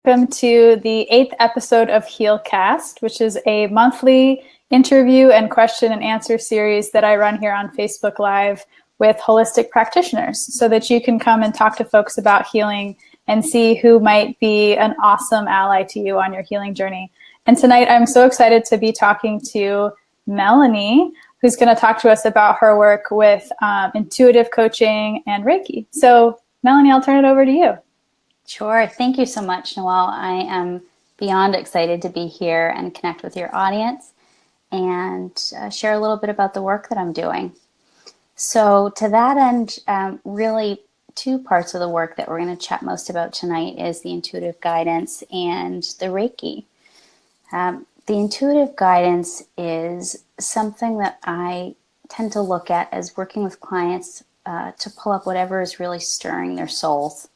Welcome to the 8th episode of Healcast, which is a monthly interview and question and answer series that I run here on Facebook Live with holistic practitioners so that you can come and talk to folks about healing and see who might be an awesome ally to you on your healing journey. And tonight I'm so excited to be talking to Melanie, who's going to talk to us about her work with intuitive coaching and Reiki. So Melanie, I'll turn it over to you. Sure. Thank you so much, Noelle. I am beyond excited to be here and connect with your audience and share a little bit about the work that I'm doing. So to that end, really two parts of the work that we're going to chat most about tonight is the intuitive guidance and the Reiki. The intuitive guidance is something that I tend to look at as working with clients to pull up whatever is really stirring their souls.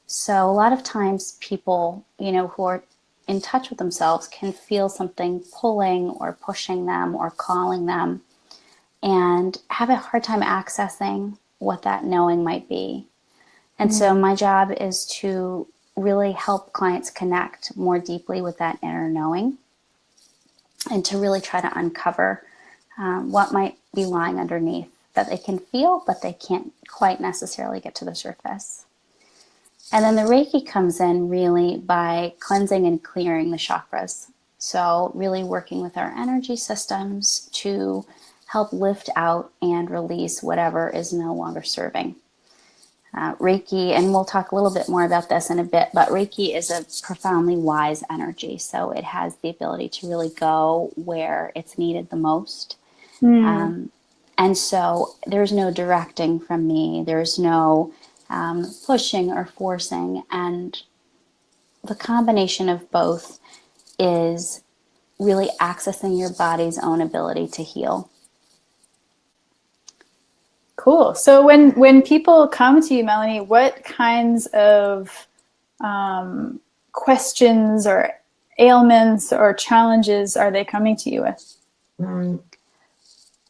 So a lot of times people, who are in touch with themselves can feel something pulling or pushing them or calling them and have a hard time accessing what that knowing might be. And so my job is to really help clients connect more deeply with that inner knowing and to really try to uncover what might be lying underneath that they can feel, but they can't quite necessarily get to the surface. And then the Reiki comes in really by cleansing and clearing the chakras. So really working with our energy systems to help lift out and release whatever is no longer serving. Reiki, and we'll talk a little bit more about this in a bit, but Reiki is a profoundly wise energy. So it has the ability to really go where it's needed the most. And so there's no directing from me. There's no pushing or forcing, and the combination of both is really accessing your body's own ability to heal. Cool. So when people come to you, Melanie, what kinds of questions or ailments or challenges are they coming to you with?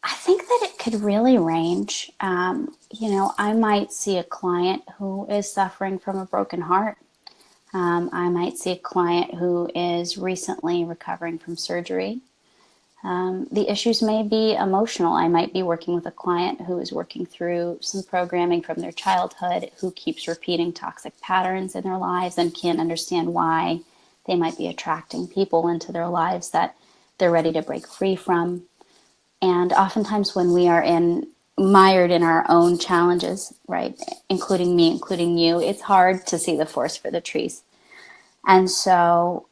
I think that it could really range. I might see a client who is suffering from a broken heart. I might see a client who is recently recovering from surgery. The issues may be emotional. I might be working with a client who is working through some programming from their childhood, who keeps repeating toxic patterns in their lives and can't understand why they might be attracting people into their lives that they're ready to break free from. And oftentimes when we are mired in our own challenges, right, including me, including you, it's hard to see the forest for the trees. And so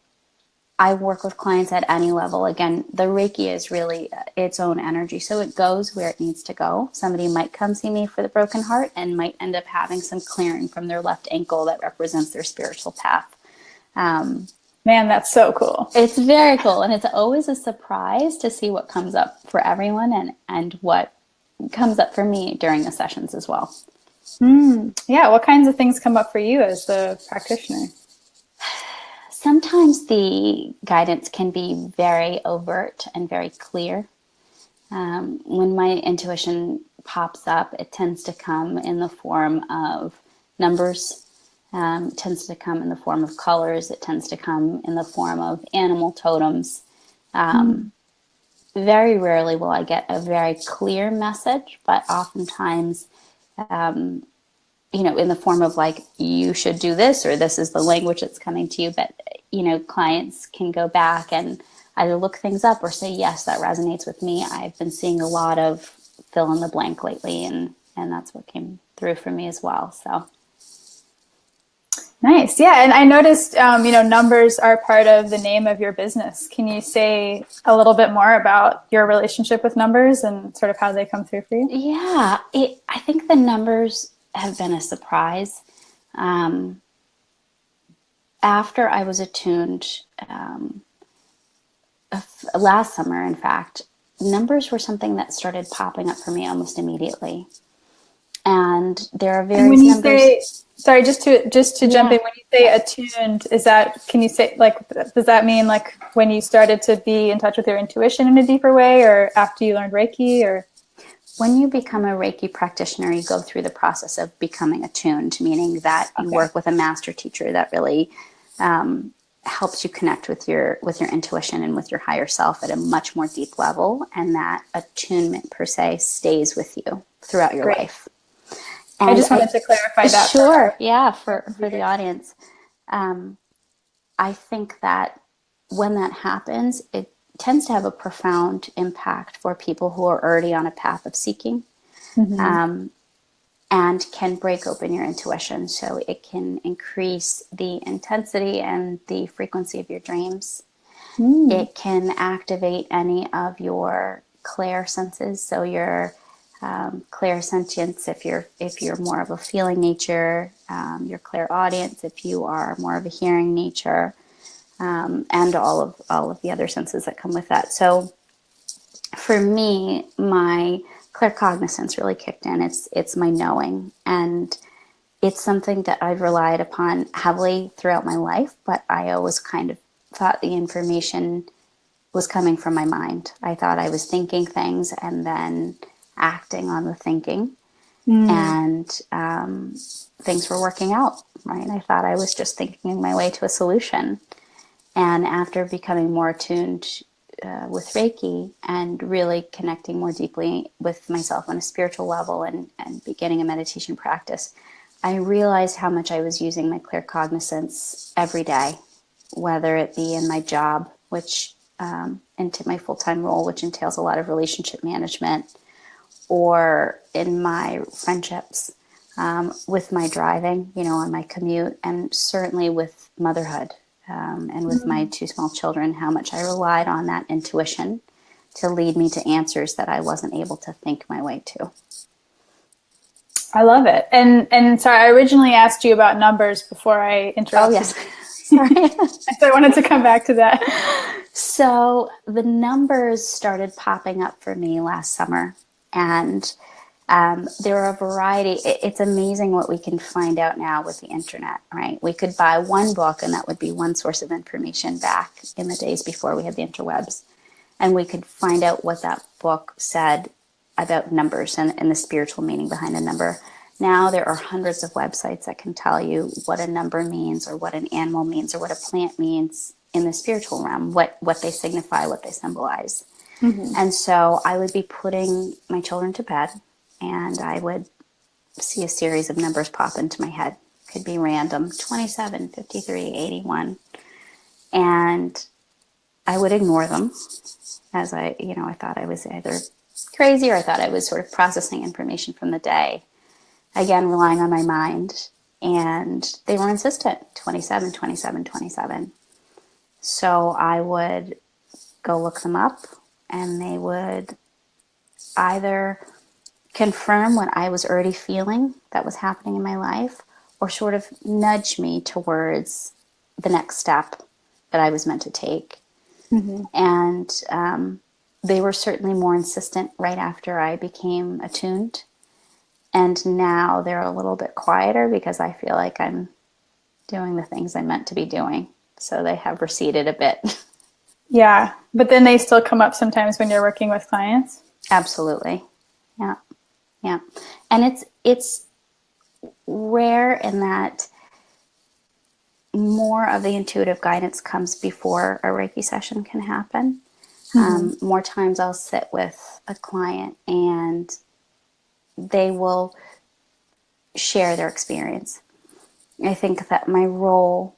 I work with clients at any level. Again, the Reiki is really its own energy. So it goes where it needs to go. Somebody might come see me for the broken heart and might end up having some clearing from their left ankle that represents their spiritual path. Man, that's so cool. It's very cool. And it's always a surprise to see what comes up for everyone and what comes up for me during the sessions as well. Yeah. What kinds of things come up for you as the practitioner? Sometimes the guidance can be very overt and very clear. When my intuition pops up, it tends to come in the form of numbers. It tends to come in the form of colors. It tends to come in the form of animal totems. Very rarely will I get a very clear message, but oftentimes, in the form of like, you should do this, or this is the language that's coming to you. But, clients can go back and either look things up or say, yes, that resonates with me. I've been seeing a lot of fill in the blank lately, and that's what came through for me as well. So. Nice. Yeah. And I noticed, numbers are part of the name of your business. Can you say a little bit more about your relationship with numbers and sort of how they come through for you? Yeah, I think the numbers have been a surprise. After I was attuned last summer, in fact, numbers were something that started popping up for me almost immediately. And there are various numbers. Sorry, just to jump in, when you say attuned, can you say, like, does that mean like when you started to be in touch with your intuition in a deeper way, or after you learned Reiki, or? When you become a Reiki practitioner, you go through the process of becoming attuned, meaning that you work with a master teacher that really helps you connect with your intuition and with your higher self at a much more deep level, and that attunement per se stays with you throughout your Great. life. And I just wanted to clarify that. Sure, for the audience. I think that when that happens, it tends to have a profound impact for people who are already on a path of seeking. And can break open your intuition. So it can increase the intensity and the frequency of your dreams. It can activate any of your clair senses. So your clairsentience, if you're more of a feeling nature, your clairaudience, if you are more of a hearing nature, and all of the other senses that come with that. So for me, my claircognizance really kicked in. It's my knowing, and it's something that I've relied upon heavily throughout my life, but I always kind of thought the information was coming from my mind. I thought I was thinking things and then acting on the thinking, and things were working out, right? I thought I was just thinking my way to a solution. And after becoming more attuned with Reiki and really connecting more deeply with myself on a spiritual level and beginning a meditation practice, I realized how much I was using my claircognizance every day, whether it be in my job, which into my full-time role, which entails a lot of relationship management, or in my friendships, with my driving, on my commute, and certainly with motherhood. And with my 2 small children, how much I relied on that intuition to lead me to answers that I wasn't able to think my way to. I love it. And sorry, I originally asked you about numbers before I interrupted. Oh, yes. Sorry. So I wanted to come back to that. So the numbers started popping up for me last summer, and there are a variety. It's amazing what we can find out now with the internet, right? We could buy one book and that would be one source of information back in the days before we had the interwebs. And we could find out what that book said about numbers and the spiritual meaning behind a number. Now there are hundreds of websites that can tell you what a number means, or what an animal means, or what a plant means in the spiritual realm, what they signify, what they symbolize. And so I would be putting my children to bed, and I would see a series of numbers pop into my head. It could be random, 27, 53, 81. And I would ignore them, as I thought I was either crazy, or I thought I was sort of processing information from the day. Again, relying on my mind. And they were insistent, 27, 27, 27. So I would go look them up, and they would either confirm what I was already feeling that was happening in my life, or sort of nudge me towards the next step that I was meant to take. And they were certainly more insistent right after I became attuned. And now they're a little bit quieter because I feel like I'm doing the things I'm meant to be doing. So they have receded a bit. Yeah, but then they still come up sometimes when you're working with clients? Absolutely. Yeah. Yeah. And it's rare in that more of the intuitive guidance comes before a Reiki session can happen. More times I'll sit with a client and they will share their experience. I think that my role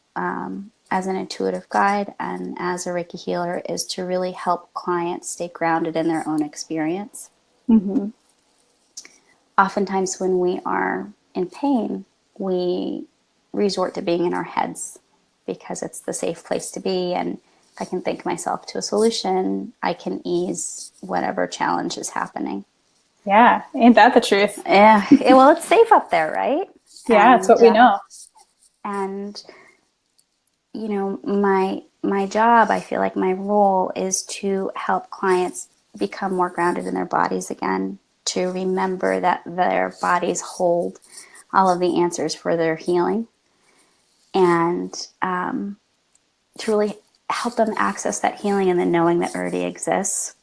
as an intuitive guide and as a Reiki healer is to really help clients stay grounded in their own experience. Oftentimes when we are in pain, we resort to being in our heads because it's the safe place to be, and if I can think myself to a solution, I can ease whatever challenge is happening. Yeah, ain't that the truth? Yeah, well, it's safe up there, right? Yeah, it's what we know. And my job, I feel like my role is to help clients become more grounded in their bodies again, to remember that their bodies hold all of the answers for their healing, and to really help them access that healing and the knowing that already exists.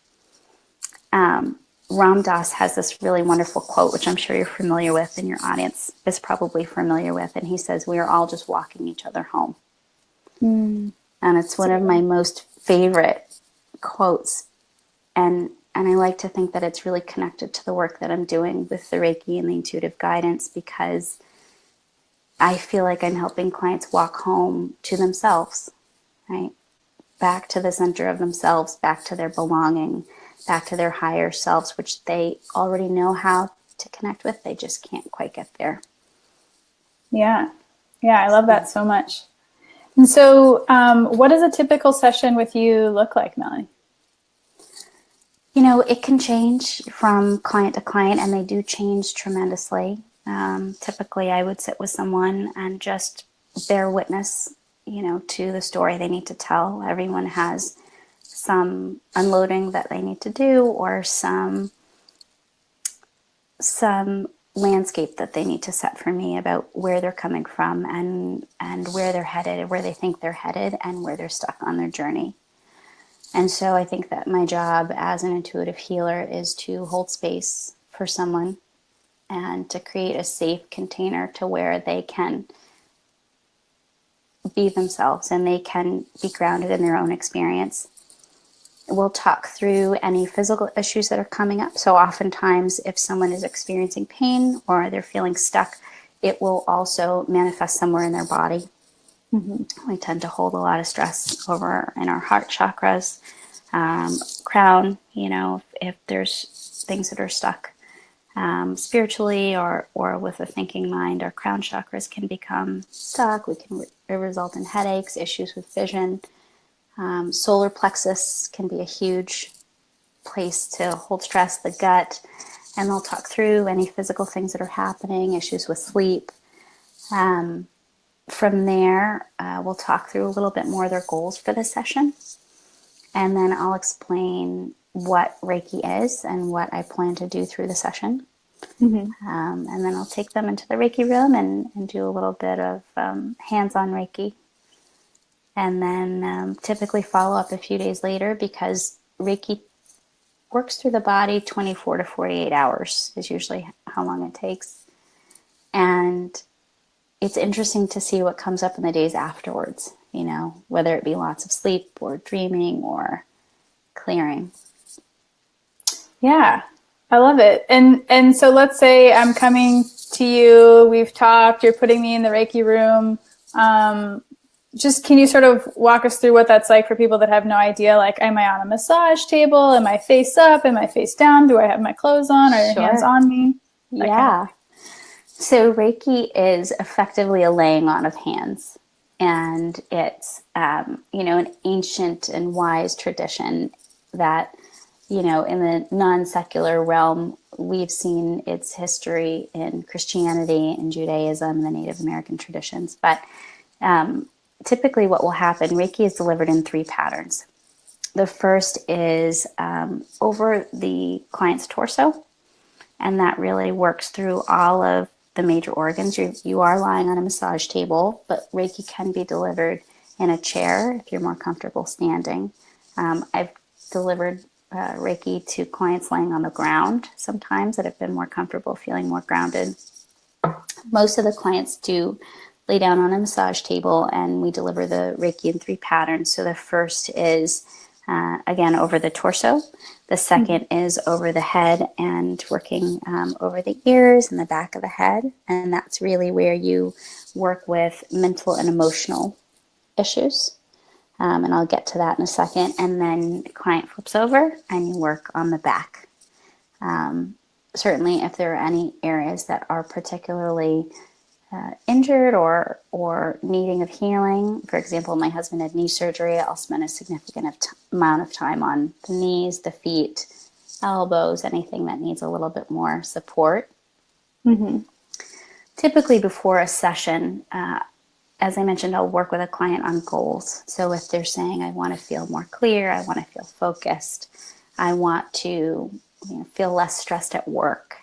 Ram Dass has this really wonderful quote, which I'm sure you're familiar with, and your audience is probably familiar with, and he says, "We are all just walking each other home." And it's one of my most favorite quotes. And I like to think that it's really connected to the work that I'm doing with the Reiki and the intuitive guidance, because I feel like I'm helping clients walk home to themselves, right? Back to the center of themselves, back to their belonging, back to their higher selves, which they already know how to connect with. They just can't quite get there. Yeah. Yeah, I love that so much. And so what does a typical session with you look like, Melanie? You know, it can change from client to client, and they do change tremendously. Typically, I would sit with someone and just bear witness, you know, to the story they need to tell. Everyone has some unloading that they need to do, or some landscape that they need to set for me about where they're coming from, and where they're headed, where they think they're headed, and where they're stuck on their journey. And so I think that my job as an intuitive healer is to hold space for someone and to create a safe container to where they can be themselves and they can be grounded in their own experience. We'll talk through any physical issues that are coming up. So oftentimes, if someone is experiencing pain or they're feeling stuck, it will also manifest somewhere in their body. We tend to hold a lot of stress over in our heart chakras, crown, you know, if there's things that are stuck spiritually or with a thinking mind, our crown chakras can become stuck. We can result in headaches, issues with vision. Solar plexus can be a huge place to hold stress, the gut, and they'll talk through any physical things that are happening, issues with sleep. From there, we'll talk through a little bit more of their goals for the session. And then I'll explain what Reiki is and what I plan to do through the session. And then I'll take them into the Reiki room and do a little bit of hands-on Reiki. And then typically follow up a few days later, because Reiki works through the body 24 to 48 hours is usually how long it takes. And it's interesting to see what comes up in the days afterwards, you know, whether it be lots of sleep or dreaming or clearing. Yeah, I love it. And so let's say I'm coming to you, we've talked, you're putting me in the Reiki room. Just can you sort of walk us through what that's like for people that have no idea? Like, am I on a massage table? Am I face up? Am I face down? Do I have my clothes on? Are your hands on me? Yeah. So Reiki is effectively a laying on of hands. And it's, you know, an ancient and wise tradition that, you know, in the non-secular realm, we've seen its history in Christianity and Judaism and the Native American traditions. But typically what will happen, Reiki is delivered in 3 patterns. The first is over the client's torso, and that really works through all of the major organs. You are lying on a massage table, but Reiki can be delivered in a chair if you're more comfortable standing. I've delivered Reiki to clients laying on the ground sometimes that have been more comfortable, feeling more grounded. Most of the clients do lay down on a massage table, and we deliver the Reiki in 3 patterns. So the first is, again, over the torso. The second is over the head and working over the ears and the back of the head. And that's really where you work with mental and emotional issues. And I'll get to that in a second. And then the client flips over and you work on the back. Certainly, if there are any areas that are particularly injured or needing of healing. For example, my husband had knee surgery. I'll spend a significant amount of time on the knees, the feet, elbows, anything that needs a little bit more support. Typically before a session, as I mentioned, I'll work with a client on goals. So if they're saying, I want to feel more clear, I want to feel focused, I want to feel less stressed at work,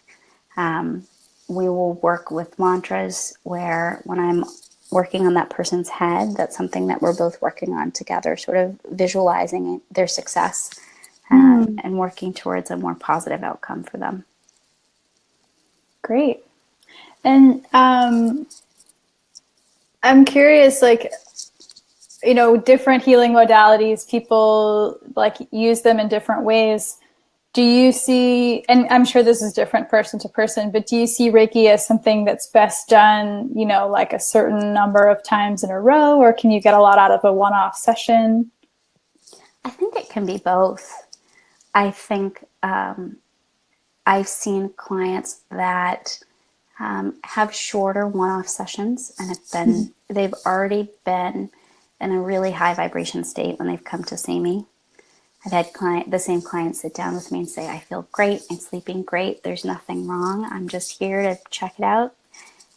we will work with mantras where when I'm working on that person's head, that's something that we're both working on together, sort of visualizing their success and working towards a more positive outcome for them. Great. And I'm curious, like, different healing modalities, people like use them in different ways. Do you see, and I'm sure this is different person to person, but do you see Reiki as something that's best done, like a certain number of times in a row, or can you get a lot out of a one-off session? I think it can be both. I think I've seen clients that have shorter one-off sessions and they've already been in a really high vibration state when they've come to see me. I've had the same client sit down with me and say, I feel great, I'm sleeping great, there's nothing wrong, I'm just here to check it out.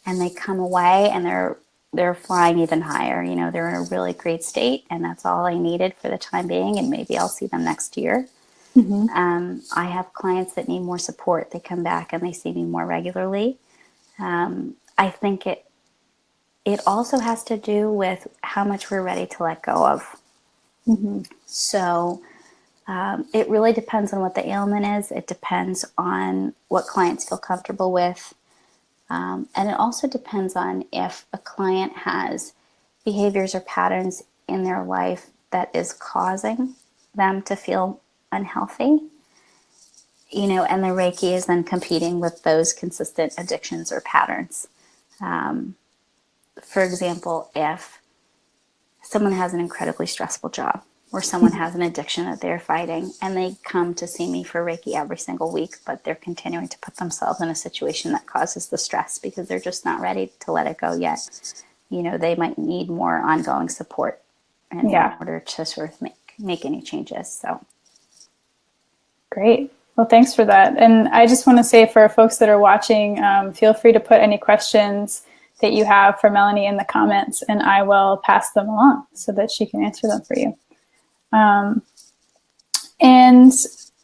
And they come away and they're flying even higher. They're in a really great state, and that's all I needed for the time being, and maybe I'll see them next year. Mm-hmm. I have clients that need more support. They come back and they see me more regularly. I think it also has to do with how much we're ready to let go of. Mm-hmm. So it really depends on what the ailment is. It depends on what clients feel comfortable with. And it also depends on if a client has behaviors or patterns in their life that is causing them to feel unhealthy, and the Reiki is then competing with those consistent addictions or patterns. For example, if someone has an incredibly stressful job, or someone has an addiction that they're fighting, and they come to see me for Reiki every single week, but they're continuing to put themselves in a situation that causes the stress because they're just not ready to let it go yet. They might need more ongoing support in order to sort of make any changes. So, great. Well, thanks for that. And I just want to say, for folks that are watching, feel free to put any questions that you have for Melanie in the comments, and I will pass them along so that she can answer them for you. And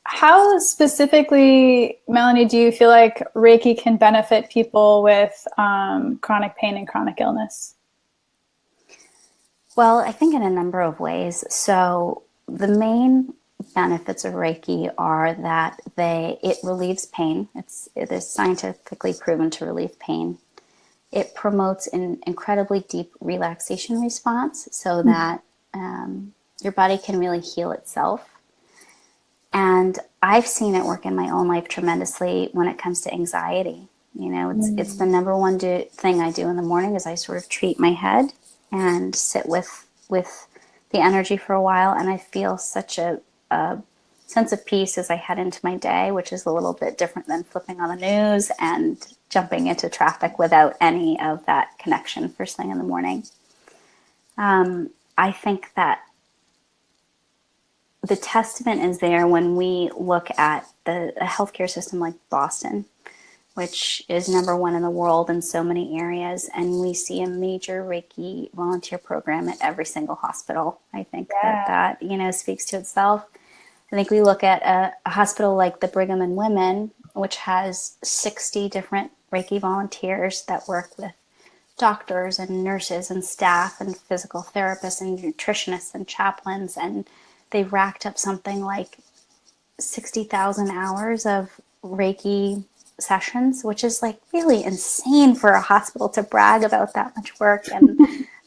how specifically, Melanie, do you feel like Reiki can benefit people with chronic pain and chronic illness? Well, I think in a number of ways. So the main benefits of Reiki are that it relieves pain. It is scientifically proven to relieve pain. It promotes an incredibly deep relaxation response so that your body can really heal itself. And I've seen it work in my own life tremendously when it comes to anxiety. It's the number one thing I do in the morning is I sort of treat my head and sit with the energy for a while. And I feel such a sense of peace as I head into my day, which is a little bit different than flipping on the news and jumping into traffic without any of that connection first thing in the morning. I think that the testament is there when we look at a healthcare system like Boston, which is number one in the world in so many areas, and we see a major Reiki volunteer program at every single hospital. I think that speaks to itself. I think we look at a hospital like the Brigham and Women, which has 60 different Reiki volunteers that work with doctors and nurses and staff and physical therapists and nutritionists and chaplains, and they've racked up something like 60,000 hours of Reiki sessions, which is like really insane for a hospital to brag about that much work. And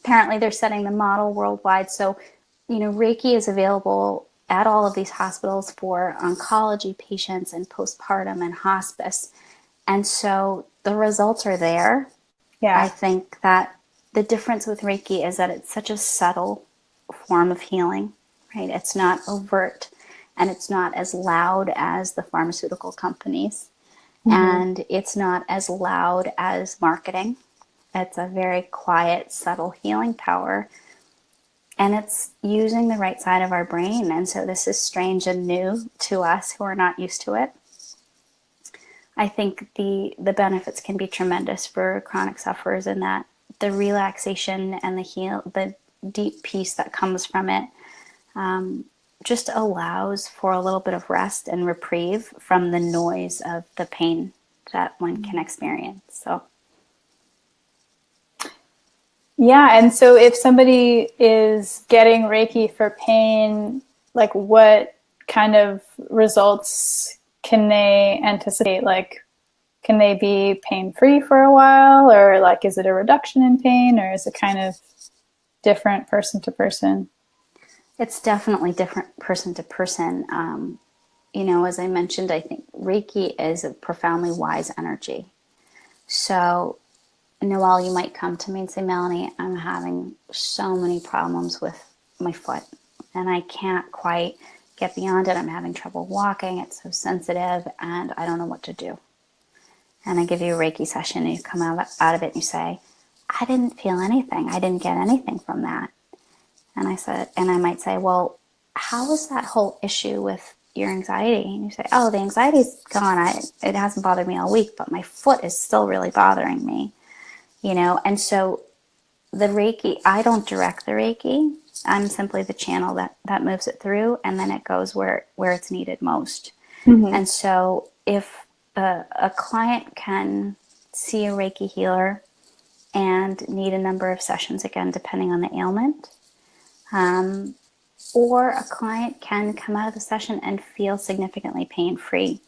apparently they're setting the model worldwide. So, Reiki is available at all of these hospitals for oncology patients and postpartum and hospice. And so the results are there. Yeah. I think that the difference with Reiki is that it's such a subtle form of healing, right? It's not overt and it's not as loud as the pharmaceutical companies. Mm-hmm. And it's not as loud as marketing. It's a very quiet, subtle healing power. And it's using the right side of our brain. And so this is strange and new to us who are not used to it. I think the benefits can be tremendous for chronic sufferers in that the relaxation and the deep peace that comes from it just allows for a little bit of rest and reprieve from the noise of the pain that one can experience. So. Yeah, and so if somebody is getting Reiki for pain, like what kind of results can they anticipate? Like, can they be pain-free for a while, or like is it a reduction in pain, or is it kind of different person to person? It's definitely different person to person. As I mentioned, I think Reiki is a profoundly wise energy. So, Noelle, you might come to me and say, Melanie, I'm having so many problems with my foot and I can't quite get beyond it. I'm having trouble walking. It's so sensitive and I don't know what to do. And I give you a Reiki session and you come out of it and you say, I didn't feel anything. I didn't get anything from that. And I might say, well, how is that whole issue with your anxiety? And you say, oh, the anxiety's gone. It hasn't bothered me all week, but my foot is still really bothering me, And so the Reiki, I don't direct the Reiki. I'm simply the channel that moves it through, and then it goes where it's needed most. Mm-hmm. And so if a client can see a Reiki healer and need a number of sessions, again, depending on the ailment, or a client can come out of the session and feel significantly pain-free.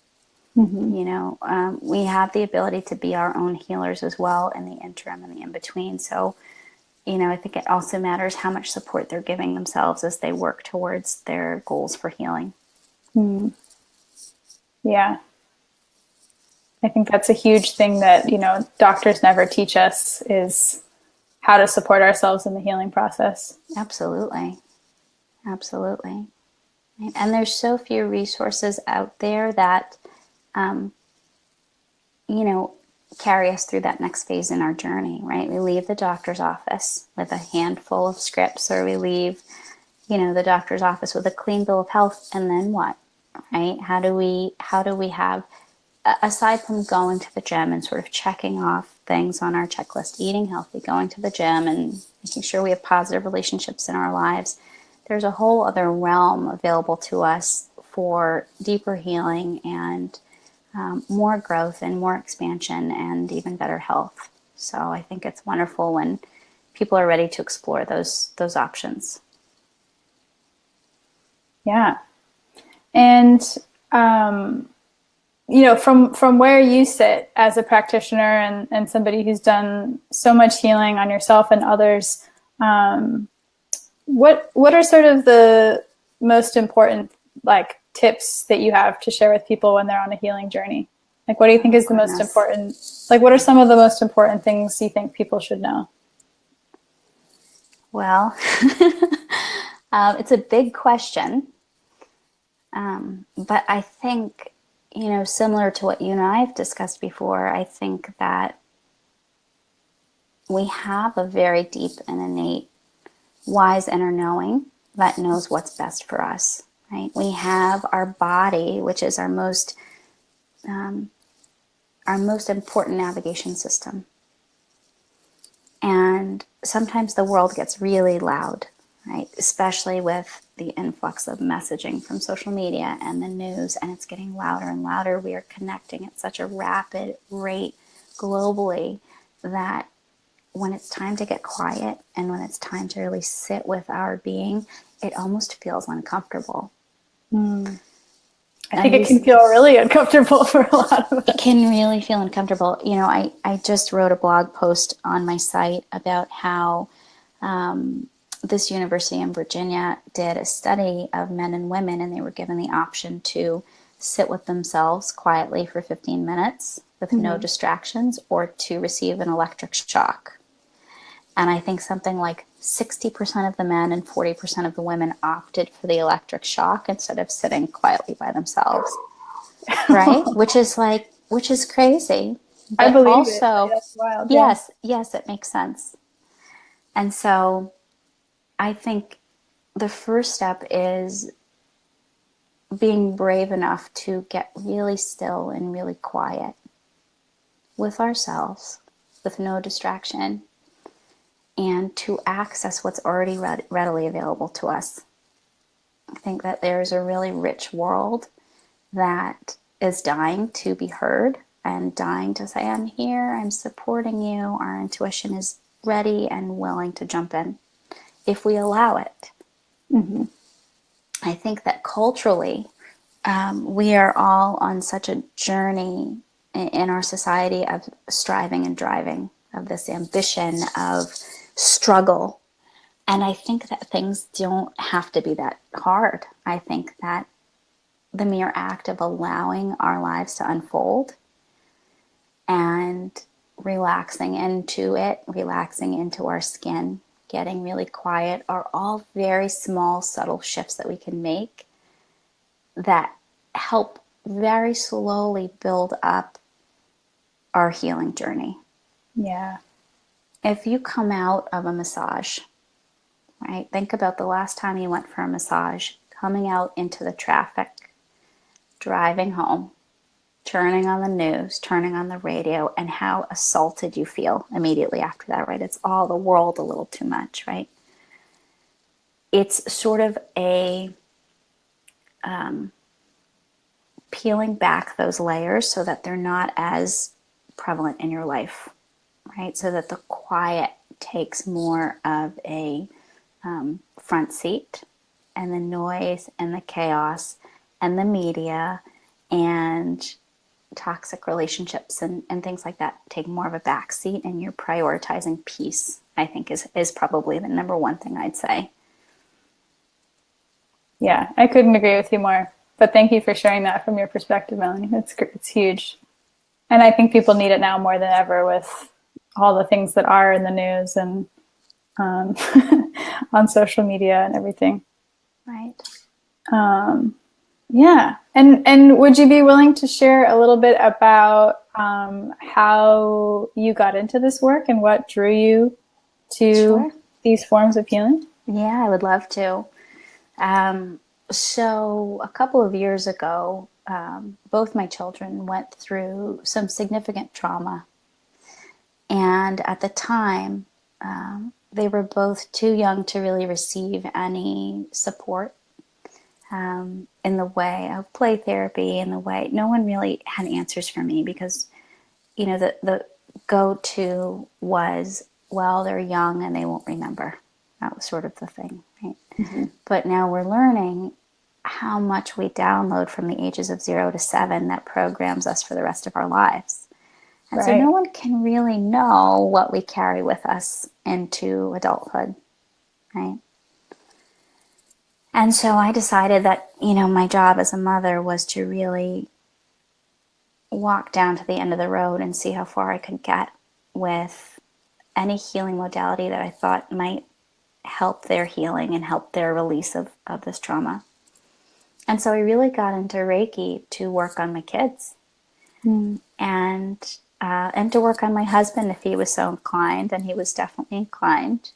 Mm-hmm. We have the ability to be our own healers as well in the interim and the in-between. So, I think it also matters how much support they're giving themselves as they work towards their goals for healing. Mm. Yeah. I think that's a huge thing that, doctors never teach us, is how to support ourselves in the healing process. Absolutely. Absolutely. And there's so few resources out there that, carry us through that next phase in our journey, right? We leave the doctor's office with a handful of scripts, or we leave, the doctor's office with a clean bill of health, and then what, right? How do we have, aside from going to the gym and sort of checking off things on our checklist, eating healthy, going to the gym and making sure we have positive relationships in our lives, there's a whole other realm available to us for deeper healing and more growth and more expansion and even better health. So I think it's wonderful when people are ready to explore those options. Yeah. And, from where you sit as a practitioner and somebody who's done so much healing on yourself and others, what are sort of the most important tips that you have to share with people when they're on a healing journey? What do you think is the most important? What are some of the most important things you think people should know? Well, it's a big question. But I think, similar to what you and I have discussed before, I think that we have a very deep and innate wise inner knowing that knows what's best for us, right? We have our body, which is our most important navigation system. And sometimes the world gets really loud, right? Especially with the influx of messaging from social media and the news, and it's getting louder and louder. We are connecting at such a rapid rate globally that when it's time to get quiet and when it's time to really sit with our being, it almost feels uncomfortable. I think it can feel really uncomfortable for a lot of us. It can really feel uncomfortable. I just wrote a blog post on my site about how this university in Virginia did a study of men and women, and they were given the option to sit with themselves quietly for 15 minutes with no distractions, or to receive an electric shock. And I think something like 60% of the men and 40% of the women opted for the electric shock instead of sitting quietly by themselves. Right? which is crazy. But I believe also, it. That's wild. Yes, it makes sense. And so I think the first step is being brave enough to get really still and really quiet with ourselves, with no distraction, and to access what's already readily available to us. I think that there's a really rich world that is dying to be heard and dying to say, I'm here, I'm supporting you. Our intuition is ready and willing to jump in if we allow it. Mm-hmm. I think that culturally, we are all on such a journey in our society of striving and driving, of this ambition, of struggle, And I think that things don't have to be that hard. I think that the mere act of allowing our lives to unfold and relaxing into it, relaxing into our skin, getting really quiet are all very small, subtle shifts that we can make that help very slowly build up our healing journey. Yeah. If you come out of a massage, right, think about the last time you went for a massage, coming out into the traffic, driving home, turning on the news, turning on the radio, and how assaulted you feel immediately after that, right? It's all the world a little too much, right? It's sort of a peeling back those layers so that they're not as prevalent in your life, right? So that the quiet takes more of a front seat, and the noise and the chaos and the media and toxic relationships and things like that take more of a back seat, and you're prioritizing peace, I think is probably the number one thing I'd say. Yeah, I couldn't agree with you more. But thank you for sharing that from your perspective, Melanie. It's huge. And I think people need it now more than ever with all the things that are in the news and on social media and everything. Right. Yeah. And would you be willing to share a little bit about how you got into this work and what drew you to Sure. these forms of healing? Yeah, I would love to. So a couple of years ago, both my children went through some significant trauma. And at the time, they were both too young to really receive any support in the way of play therapy, in the way no one really had answers for me because, you know, the go-to was, well, they're young and they won't remember. That was sort of the thing, right? Mm-hmm. But now we're learning how much we download from the ages of 0 to 7 that programs us for the rest of our lives. And so no one can really know what we carry with us into adulthood, right? And so I decided that, you know, my job as a mother was to really walk down to the end of the road and see how far I could get with any healing modality that I thought might help their healing and help their release of this trauma. And so I really got into Reiki to work on my kids and to work on my husband if he was so inclined, and he was definitely inclined.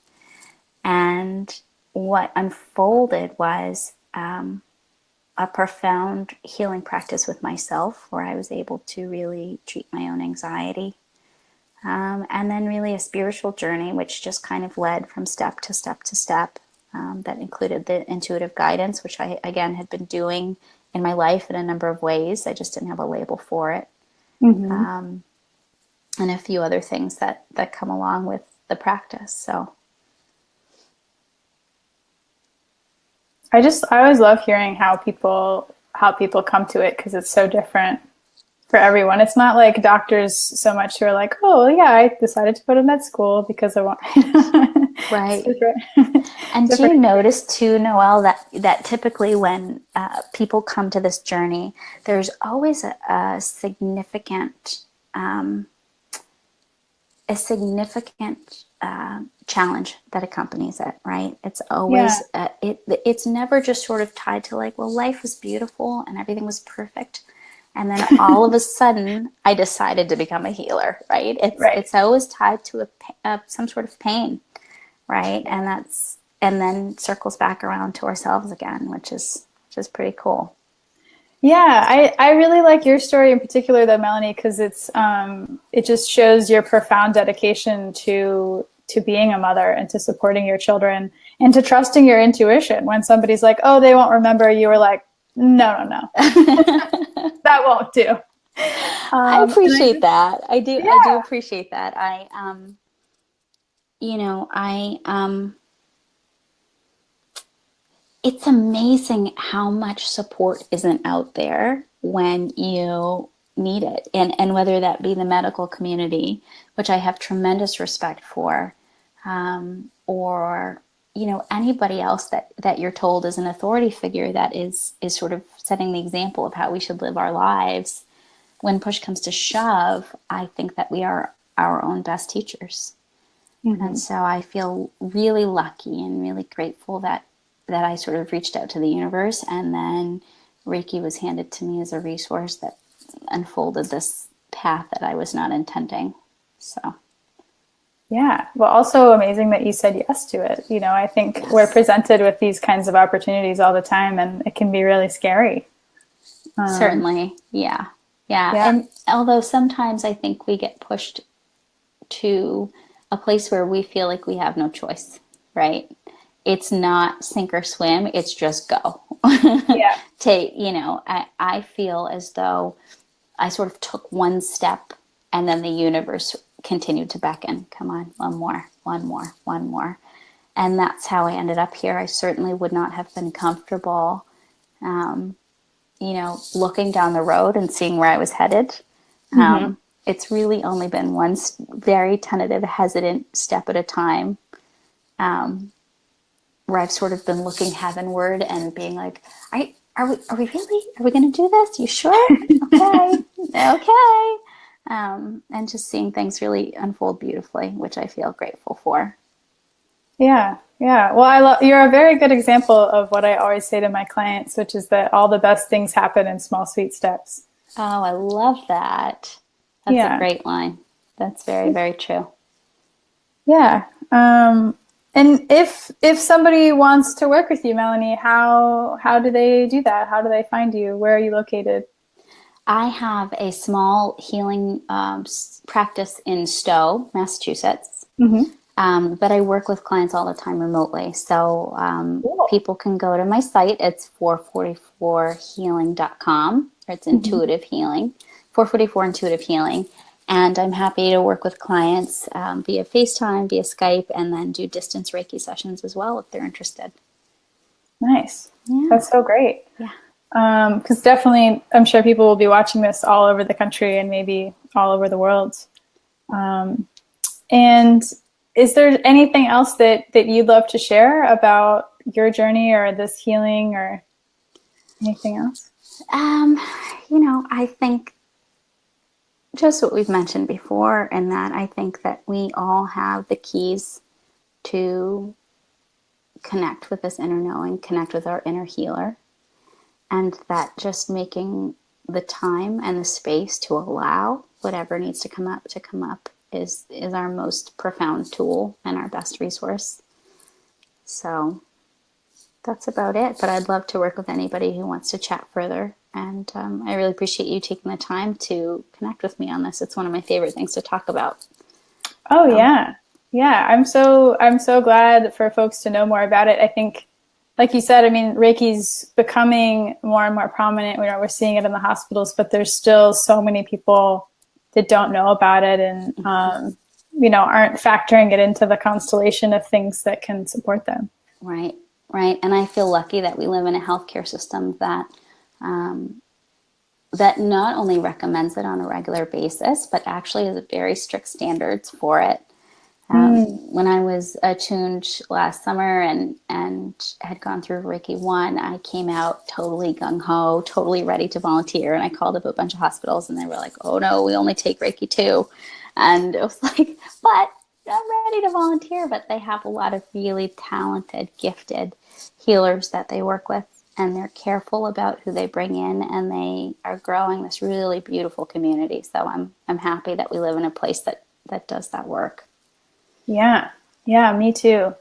And what unfolded was a profound healing practice with myself where I was able to really treat my own anxiety. And then really a spiritual journey, which just kind of led from step to step to step. That included the intuitive guidance, which I, again, had been doing in my life in a number of ways. I just didn't have a label for it. Mm-hmm. And a few other things that come along with the practice. So I always love hearing how people come to it because it's so different for everyone. It's not like doctors so much who are like, oh yeah, I decided to go to med school because I want. right. And do you notice too, Noelle, that typically when people come to this journey, there's always a significant challenge that accompanies it, right? It's always it's never just sort of tied to like, well, life was beautiful and everything was perfect, and then all of a sudden I decided to become a healer, right? It's always tied to some sort of pain, right? And then circles back around to ourselves again, which is pretty cool. Yeah, I really like your story in particular, though, Melanie, because it just shows your profound dedication to being a mother and to supporting your children and to trusting your intuition. When somebody's like, "Oh, they won't remember," you were like, "No, that won't do." I appreciate that. I do. Yeah. I do appreciate that. It's amazing how much support isn't out there when you need it. And whether that be the medical community, which I have tremendous respect for, or anybody else that you're told is an authority figure that is sort of setting the example of how we should live our lives. When push comes to shove, I think that we are our own best teachers. Mm-hmm. And so I feel really lucky and really grateful that I sort of reached out to the universe, and then Reiki was handed to me as a resource that unfolded this path that I was not intending. So. Yeah. Well, also amazing that you said yes to it. I think Yes. We're presented with these kinds of opportunities all the time, and it can be really scary. Certainly. Yeah. And although sometimes I think we get pushed to a place where we feel like we have no choice, right? It's not sink or swim. It's just go. Yeah. I feel as though I sort of took one step, and then the universe continued to beckon. Come on, one more. And that's how I ended up here. I certainly would not have been comfortable, looking down the road and seeing where I was headed. Mm-hmm. It's really only been one very tentative, hesitant step at a time, where I've sort of been looking heavenward and being like, are we going to do this? You sure? Okay. And just seeing things really unfold beautifully, which I feel grateful for. Yeah. Well, you're a very good example of what I always say to my clients, which is that all the best things happen in small, sweet steps. Oh, I love that. That's a great line. That's very, very true. Yeah. And if somebody wants to work with you, Melanie, how do they do that? How do they find you? Where are you located? I have a small healing practice in Stowe, Massachusetts. Mm-hmm. But I work with clients all the time remotely. So Cool. people can go to my site. It's 444healing.com. Or it's intuitive healing, 444 intuitive healing. And I'm happy to work with clients via FaceTime, via Skype, and then do distance Reiki sessions as well if they're interested. Nice. Yeah. That's so great. Yeah. Because definitely, I'm sure people will be watching this all over the country and maybe all over the world. And is there anything else that you'd love to share about your journey or this healing or anything else? I think just what we've mentioned before, and that I think that we all have the keys to connect with this inner knowing, connect with our inner healer, and that just making the time and the space to allow whatever needs to come up is our most profound tool and our best resource. So that's about it. But I'd love to work with anybody who wants to chat further. And I really appreciate you taking the time to connect with me on this. It's one of my favorite things to talk about. Oh, yeah. Yeah. I'm so glad for folks to know more about it. I think, like you said, I mean, Reiki's becoming more and more prominent. We're seeing it in the hospitals, but there's still so many people that don't know about it and, aren't factoring it into the constellation of things that can support them. Right. And I feel lucky that we live in a healthcare system that not only recommends it on a regular basis, but actually has very strict standards for it. When I was attuned last summer and had gone through Reiki 1, I came out totally gung-ho, totally ready to volunteer. And I called up a bunch of hospitals and they were like, oh no, we only take Reiki 2. And it was like, but I'm ready to volunteer. But they have a lot of really talented, gifted healers that they work with. And they're careful about who they bring in, and they are growing this really beautiful community. So I'm happy that we live in a place that does that work. Yeah, me too.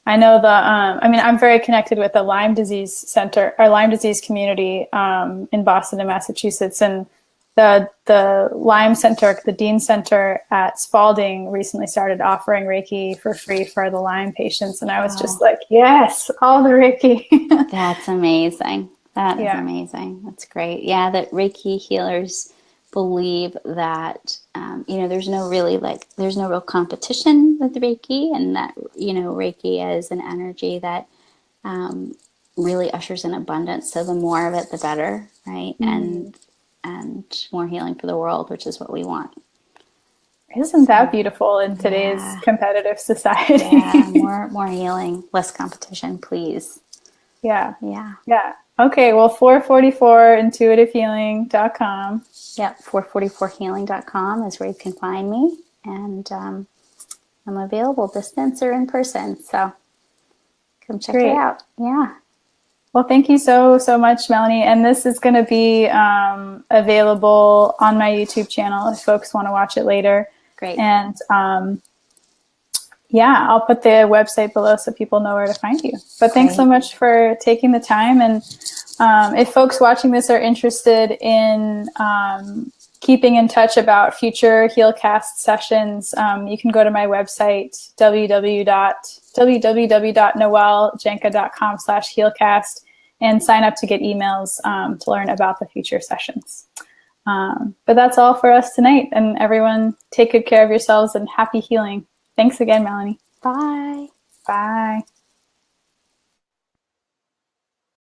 I know I'm very connected with the Lyme disease center, or Lyme disease community in Boston and Massachusetts, and the Lyme Center, the Dean Center at Spalding recently started offering Reiki for free for the Lyme patients. And I was just like, yes, all the Reiki. That's amazing. That is amazing. That's great. Yeah, that Reiki healers believe that, there's no real competition with Reiki, and that, Reiki is an energy that really ushers in abundance. So the more of it, the better, right? And more healing for the world, which is what we want. Isn't that beautiful in today's competitive society? Yeah, more healing, less competition, please. Yeah. Yeah. Yeah. Okay, well, 444 intuitivehealing.com. Yep, 444healing.com is where you can find me. And I'm available distance or in person. So come check it out. Yeah. Well, thank you so much, Melanie. And this is going to be available on my YouTube channel if folks want to watch it later. Great. And yeah, I'll put the website below so people know where to find you. But thanks so much for taking the time. And if folks watching this are interested in keeping in touch about future Healcast sessions, you can go to my website, www.noeljanka.com/Healcast, and sign up to get emails to learn about the future sessions. But that's all for us tonight. And everyone, take good care of yourselves and happy healing. Thanks again, Melanie. Bye. Bye.